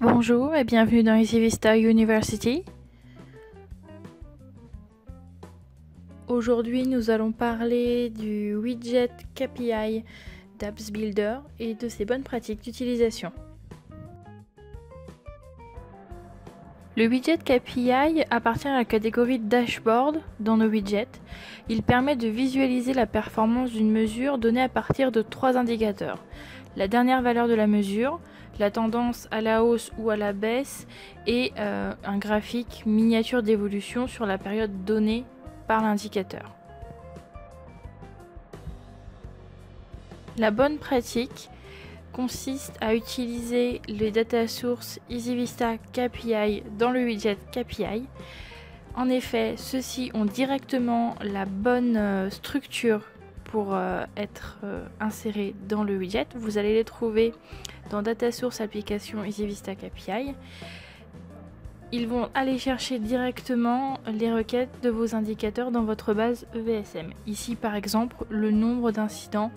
Bonjour et bienvenue dans EasyVista University. Aujourd'hui, nous allons parler du widget KPI d'Apps Builder et de ses bonnes pratiques d'utilisation. Le widget KPI appartient à la catégorie Dashboard dans nos widgets. Il permet de visualiser la performance d'une mesure donnée à partir de 3 indicateurs. La dernière valeur de la mesure, la tendance à la hausse ou à la baisse et un graphique miniature d'évolution sur la période donnée par l'indicateur. La bonne pratique consiste à utiliser les data sources EasyVista KPI dans le widget KPI. En effet, ceux-ci ont directement la bonne structure pour être insérés dans le widget. Vous allez les trouver dans Data Source Application EasyVista KPI. Ils vont aller chercher directement les requêtes de vos indicateurs dans votre base EVSM. Ici par exemple, le nombre d'incidents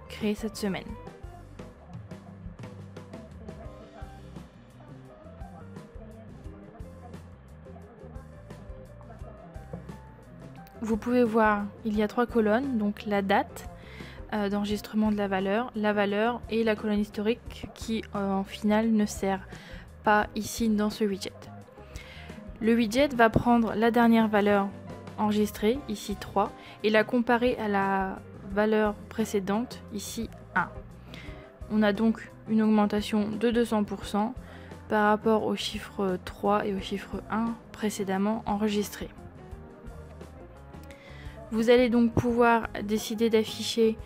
créés cette semaine. Vous pouvez voir, il y a 3 colonnes, donc la date d'enregistrement de la valeur et la colonne historique qui en final ne sert pas ici dans ce widget. Le widget va prendre la dernière valeur enregistrée, ici 3, et la comparer à la valeur précédente, ici 1. On a donc une augmentation de 200% par rapport au chiffre 3 et au chiffre 1 précédemment enregistrés. Vous allez donc pouvoir décider d'afficher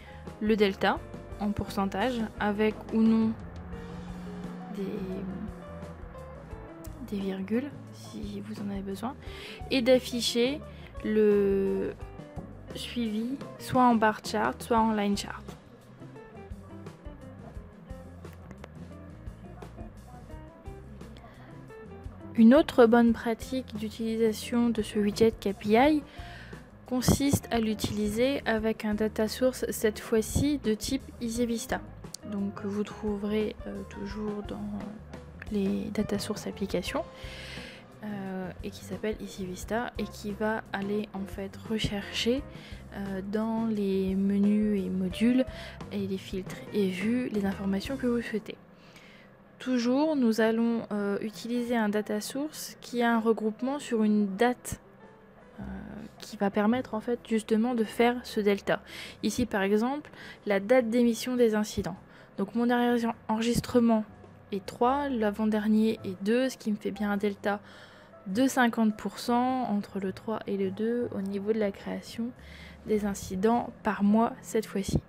le delta en pourcentage avec ou non des virgules si vous en avez besoin et d'afficher le suivi soit en bar chart soit en line chart. Une autre bonne pratique d'utilisation de ce widget KPI consiste à l'utiliser avec un data source cette fois-ci de type EasyVista. Donc vous trouverez toujours dans les data source applications et qui s'appelle EasyVista et qui va aller en fait rechercher dans les menus et modules et les filtres et vues les informations que vous souhaitez. Toujours nous allons utiliser un data source qui a un regroupement sur une date qui va permettre en fait justement de faire ce delta. Ici par exemple la date d'émission des incidents. Donc mon dernier enregistrement est 3, l'avant-dernier est 2, ce qui me fait bien un delta de 50% entre le 3 et le 2 au niveau de la création des incidents par mois cette fois-ci.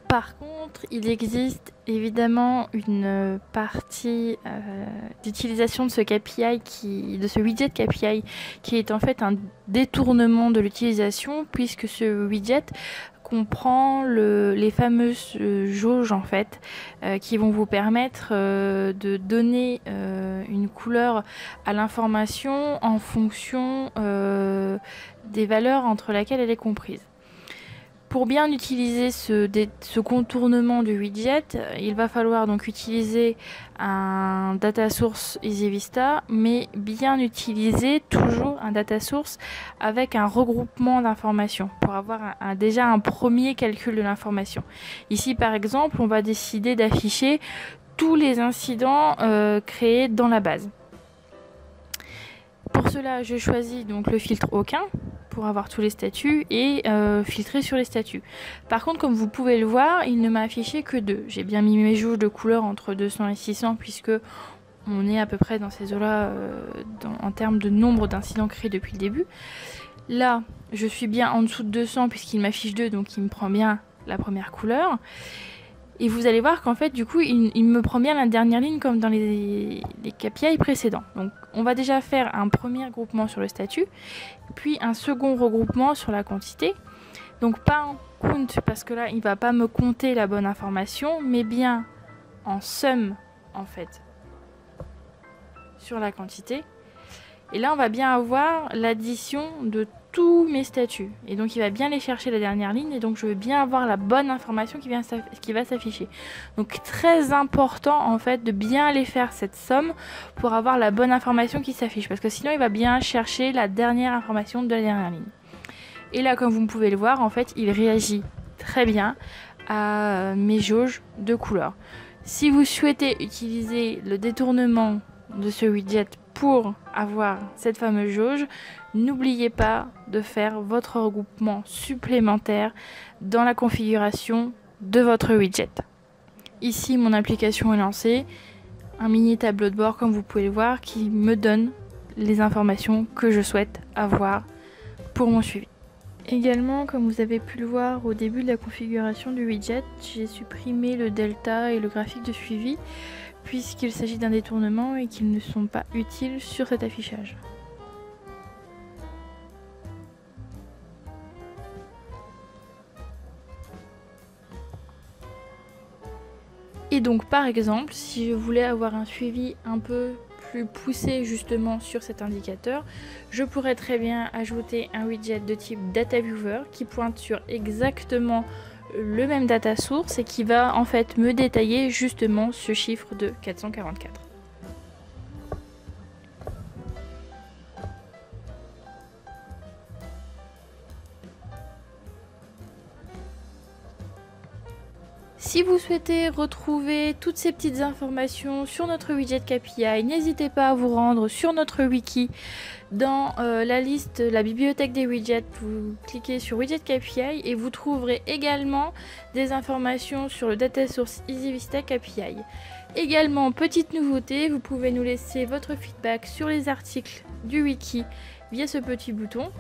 Par contre, il existe évidemment une partie d'utilisation de ce KPI, de ce widget KPI, qui est en fait un détournement de l'utilisation, puisque ce widget comprend les fameuses jauges en fait, qui vont vous permettre de donner une couleur à l'information en fonction des valeurs entre lesquelles elle est comprise. Pour bien utiliser ce contournement du widget, il va falloir donc utiliser un data source EasyVista, mais bien utiliser toujours un data source avec un regroupement d'informations pour avoir déjà un premier calcul de l'information. Ici par exemple, on va décider d'afficher tous les incidents créés dans la base. Pour cela, je choisis donc le filtre aucun pour avoir tous les statuts et filtrer sur les statuts. Par contre, comme vous pouvez le voir, il ne m'a affiché que 2. J'ai bien mis mes jauges de couleur entre 200 et 600 puisque on est à peu près dans ces eaux-là en termes de nombre d'incidents créés depuis le début. Là, je suis bien en dessous de 200 puisqu'il m'affiche 2, donc il me prend bien la première couleur. Et vous allez voir qu'en fait, du coup, il me prend bien la dernière ligne comme dans les KPI précédents. Donc, on va déjà faire un premier groupement sur le statut, puis un second regroupement sur la quantité. Donc, pas en count, parce que là, il ne va pas me compter la bonne information, mais bien en somme, en fait, sur la quantité. Et là, on va bien avoir l'addition de tous mes statuts. Et donc il va bien les chercher la dernière ligne, et donc je veux bien avoir la bonne information qui va s'afficher. Donc très important en fait de bien aller faire cette somme pour avoir la bonne information qui s'affiche, parce que sinon il va bien chercher la dernière information de la dernière ligne. Et là, comme vous pouvez le voir, en fait il réagit très bien à mes jauges de couleurs. Si vous souhaitez utiliser le détournement de ce widget pour avoir cette fameuse jauge, n'oubliez pas de faire votre regroupement supplémentaire dans la configuration de votre widget. Ici, mon application est lancée, un mini tableau de bord comme vous pouvez le voir qui me donne les informations que je souhaite avoir pour mon suivi. Également, comme vous avez pu le voir au début de la configuration du widget, j'ai supprimé le delta et le graphique de suivi puisqu'il s'agit d'un détournement et qu'ils ne sont pas utiles sur cet affichage. Et donc par exemple, si je voulais avoir un suivi un peu plus poussé justement sur cet indicateur, je pourrais très bien ajouter un widget de type Data Viewer qui pointe sur exactement le même data source et qui va en fait me détailler justement ce chiffre de 444. Si vous souhaitez retrouver toutes ces petites informations sur notre widget KPI, n'hésitez pas à vous rendre sur notre wiki. Dans la liste, la bibliothèque des widgets, vous cliquez sur Widget KPI et vous trouverez également des informations sur le data source EasyVista KPI. Également, petite nouveauté, vous pouvez nous laisser votre feedback sur les articles du wiki via ce petit bouton.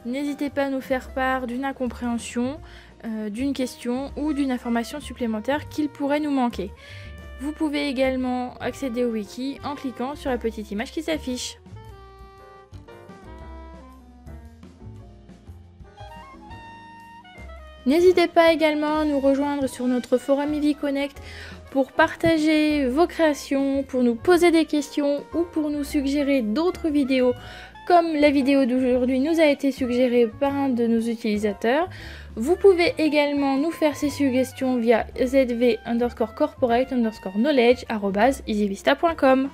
N'hésitez pas à nous faire part d'une incompréhension, d'une question ou d'une information supplémentaire qu'il pourrait nous manquer. Vous pouvez également accéder au wiki en cliquant sur la petite image qui s'affiche. N'hésitez pas également à nous rejoindre sur notre forum Eevee Connect pour partager vos créations, pour nous poser des questions ou pour nous suggérer d'autres vidéos comme la vidéo d'aujourd'hui nous a été suggérée par un de nos utilisateurs. Vous pouvez également nous faire ces suggestions via zv_corporate_knowledge@easywista.com.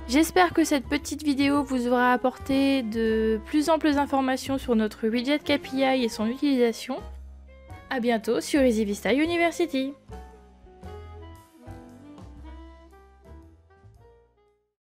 J'espère que cette petite vidéo vous aura apporté de plus amples informations sur notre widget KPI et son utilisation. A bientôt sur EasyVista University.